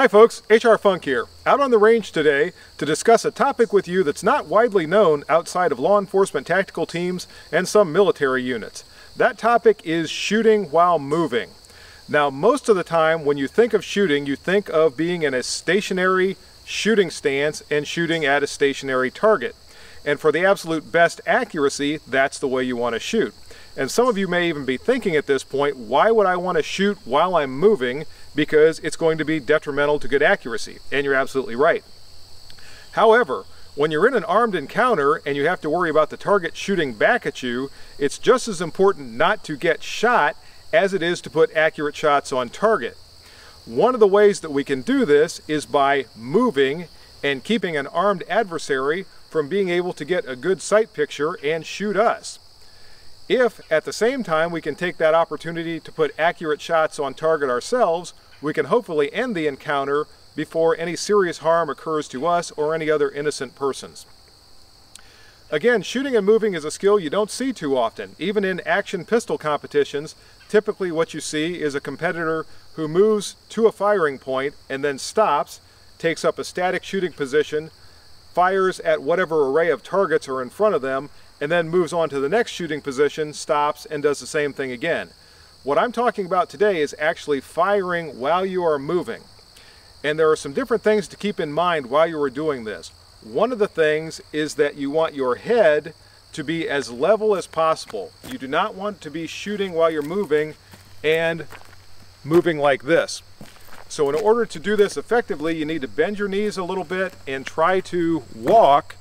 Hi folks, HR Funk here, out on the range today to discuss a topic with you that's not widely known outside of law enforcement tactical teams and some military units. That topic is shooting while moving. Now, most of the time when you think of shooting, you think of being in a stationary shooting stance and shooting at a stationary target. And for the absolute best accuracy, that's the way you want to shoot. And some of you may even be thinking at this point, why would I want to shoot while I'm moving? Because it's going to be detrimental to good accuracy. And you're absolutely right. However, when you're in an armed encounter and you have to worry about the target shooting back at you, it's just as important not to get shot as it is to put accurate shots on target. One of the ways that we can do this is by moving and keeping an armed adversary from being able to get a good sight picture and shoot us. If at the same time we can take that opportunity to put accurate shots on target ourselves, we can hopefully end the encounter before any serious harm occurs to us or any other innocent persons. Again, shooting and moving is a skill you don't see too often. Even in action pistol competitions, typically what you see is a competitor who moves to a firing point and then stops, takes up a static shooting position, fires at whatever array of targets are in front of them, and then moves on to the next shooting position, stops, and does the same thing again. What I'm talking about today is actually firing while you are moving. And there are some different things to keep in mind while you are doing this. One of the things is that you want your head to be as level as possible. You do not want to be shooting while you're moving and moving like this. So in order to do this effectively, you need to bend your knees a little bit and try to walk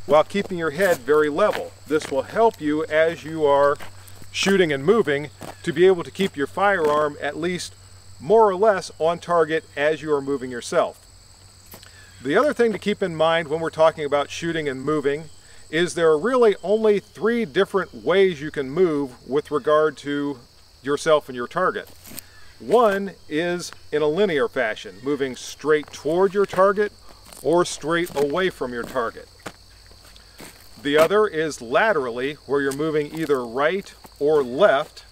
while keeping your head very level. This will help you as you are shooting and moving to be able to keep your firearm at least more or less on target as you are moving yourself. The other thing to keep in mind when we're talking about shooting and moving is there are really only 3 different ways you can move with regard to yourself and your target. One is in a linear fashion, moving straight toward your target or straight away from your target. The other is laterally, where you're moving either right or left.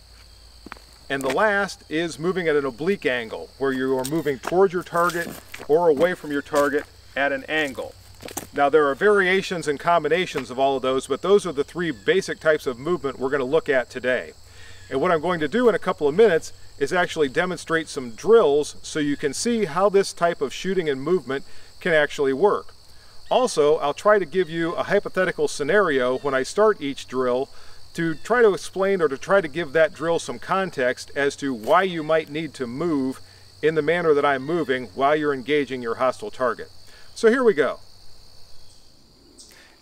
And the last is moving at an oblique angle, where you are moving towards your target or away from your target at an angle. Now there are variations and combinations of all of those, but those are the 3 basic types of movement we're going to look at today. And what I'm going to do in a couple of minutes is actually demonstrate some drills so you can see how this type of shooting and movement can actually work. Also, I'll try to give you a hypothetical scenario when I start each drill to try to explain or to try to give that drill some context as to why you might need to move in the manner that I'm moving while you're engaging your hostile target. So here we go.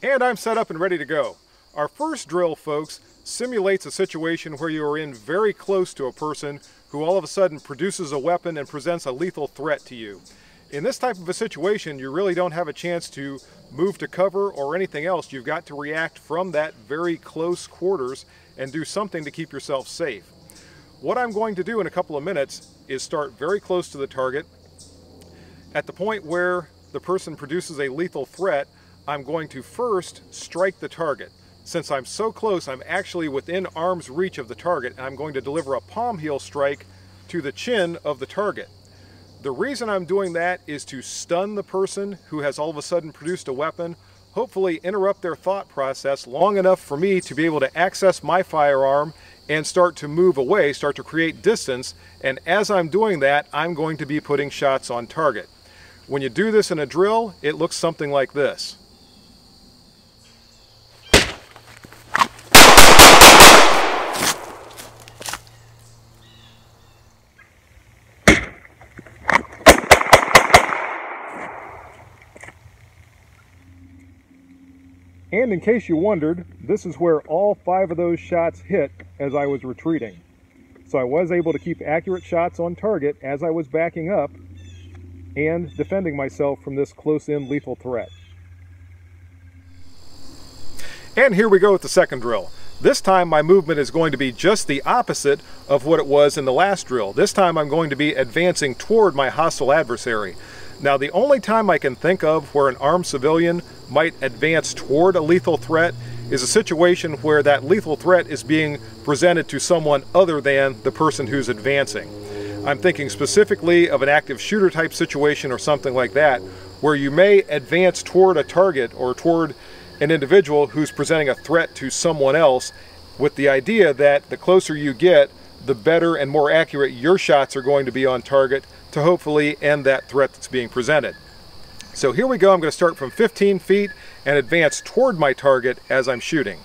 And I'm set up and ready to go. Our first drill, folks, simulates a situation where you are in very close to a person who all of a sudden produces a weapon and presents a lethal threat to you. In this type of a situation, you really don't have a chance to move to cover or anything else. You've got to react from that very close quarters and do something to keep yourself safe. What I'm going to do in a couple of minutes is start very close to the target. At the point where the person produces a lethal threat, I'm going to first strike the target. Since I'm so close, I'm actually within arm's reach of the target, and I'm going to deliver a palm heel strike to the chin of the target. The reason I'm doing that is to stun the person who has all of a sudden produced a weapon, hopefully interrupt their thought process long enough for me to be able to access my firearm and start to move away, start to create distance, and as I'm doing that, I'm going to be putting shots on target. When you do this in a drill, it looks something like this. And in case you wondered, this is where all 5 of those shots hit as I was retreating. So I was able to keep accurate shots on target as I was backing up and defending myself from this close-in lethal threat. And here we go with the second drill. This time my movement is going to be just the opposite of what it was in the last drill. This time I'm going to be advancing toward my hostile adversary. Now, the only time I can think of where an armed civilian might advance toward a lethal threat is a situation where that lethal threat is being presented to someone other than the person who's advancing. I'm thinking specifically of an active shooter type situation or something like that, where you may advance toward a target or toward an individual who's presenting a threat to someone else, with the idea that the closer you get, the better and more accurate your shots are going to be on target to hopefully end that threat that's being presented. So here we go. I'm going to start from 15 feet and advance toward my target as I'm shooting.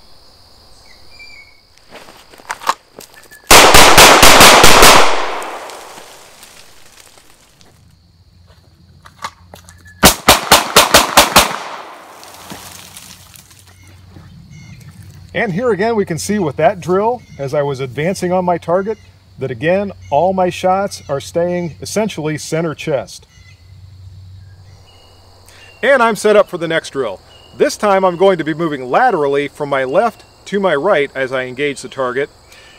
And here again we can see with that drill, as I was advancing on my target, that again all my shots are staying essentially center chest. And I'm set up for the next drill. This time I'm going to be moving laterally from my left to my right as I engage the target.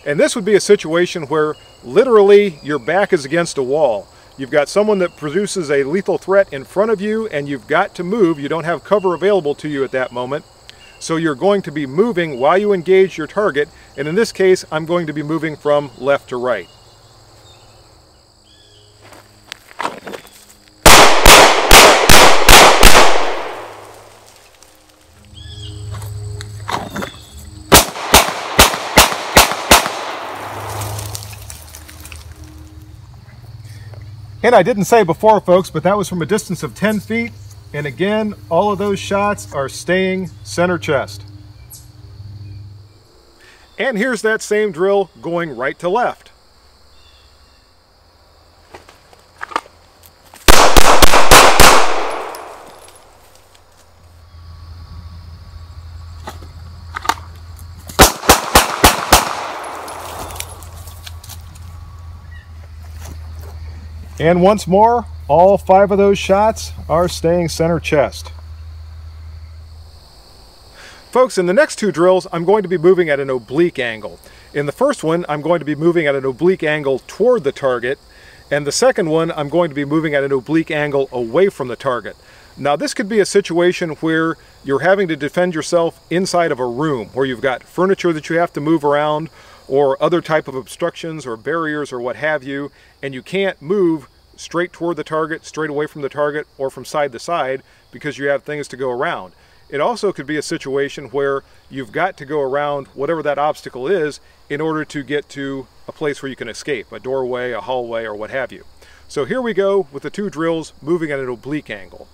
And this would be a situation where literally your back is against a wall. You've got someone that produces a lethal threat in front of you and you've got to move. You don't have cover available to you at that moment. So you're going to be moving while you engage your target, and in this case I'm going to be moving from left to right. And I didn't say before, folks, but that was from a distance of 10 feet. And again, all of those shots are staying center chest. And here's that same drill going right to left. And once more, all 5 of those shots are staying center chest. Folks, in the next 2 drills, I'm going to be moving at an oblique angle. In the first one, I'm going to be moving at an oblique angle toward the target, and the second one, I'm going to be moving at an oblique angle away from the target. Now, this could be a situation where you're having to defend yourself inside of a room, where you've got furniture that you have to move around, or other type of obstructions or barriers or what have you, and you can't move straight toward the target, straight away from the target, or from side to side because you have things to go around. It also could be a situation where you've got to go around whatever that obstacle is in order to get to a place where you can escape, a doorway, a hallway, or what have you. So here we go with the 2 drills moving at an oblique angle.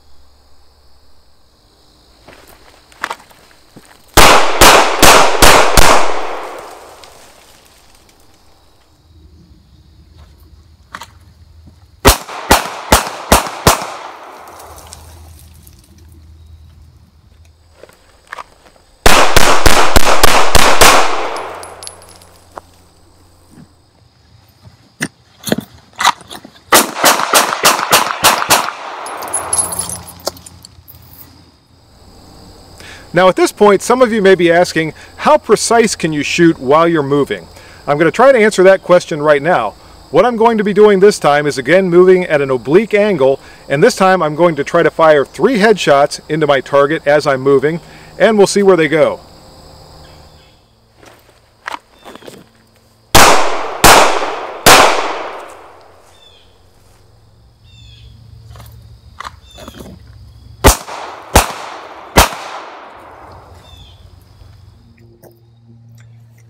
Now at this point, some of you may be asking, how precise can you shoot while you're moving? I'm going to try to answer that question right now. What I'm going to be doing this time is again moving at an oblique angle, and this time I'm going to try to fire 3 headshots into my target as I'm moving, and we'll see where they go.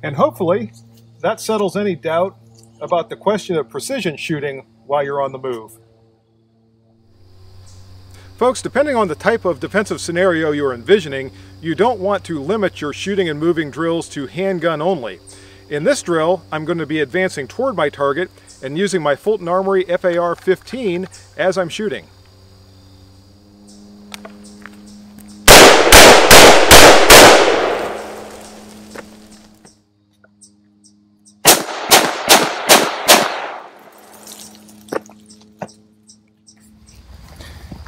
And hopefully that settles any doubt about the question of precision shooting while you're on the move. Folks, depending on the type of defensive scenario you're envisioning, you don't want to limit your shooting and moving drills to handgun only. In this drill, I'm going to be advancing toward my target and using my Fulton Armory FAR-15 as I'm shooting.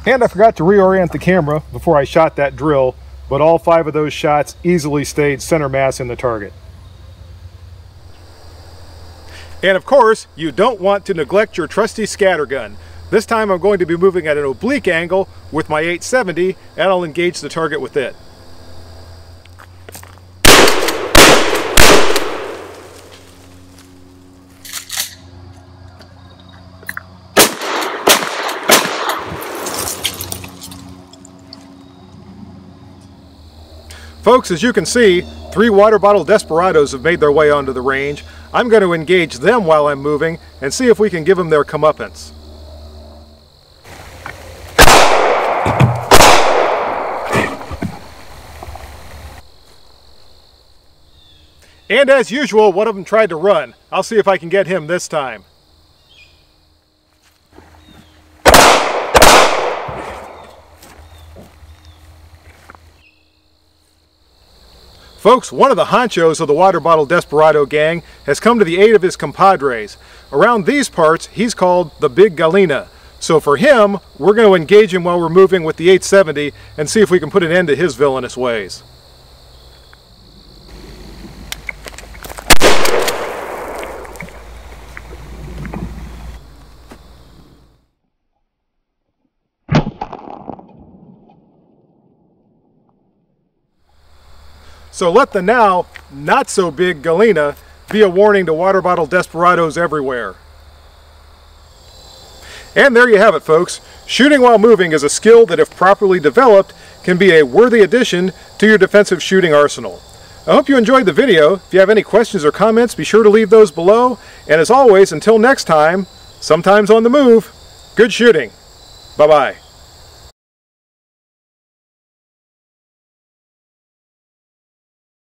And I forgot to reorient the camera before I shot that drill, but all 5 of those shots easily stayed center mass in the target. And of course, you don't want to neglect your trusty scattergun. This time I'm going to be moving at an oblique angle with my 870, and I'll engage the target with it. Folks, as you can see, 3 water bottle desperados have made their way onto the range. I'm going to engage them while I'm moving and see if we can give them their comeuppance. And as usual, one of them tried to run. I'll see if I can get him this time. Folks, one of the honchos of the water bottle desperado gang has come to the aid of his compadres. Around these parts, he's called the Big Galena. So for him, we're going to engage him while we're moving with the 870 and see if we can put an end to his villainous ways. So let the now not so big Galena be a warning to water bottle desperados everywhere. And there you have it, folks. Shooting while moving is a skill that, if properly developed, can be a worthy addition to your defensive shooting arsenal. I hope you enjoyed the video. If you have any questions or comments, be sure to leave those below. And as always, until next time, sometimes on the move, good shooting. Bye-bye.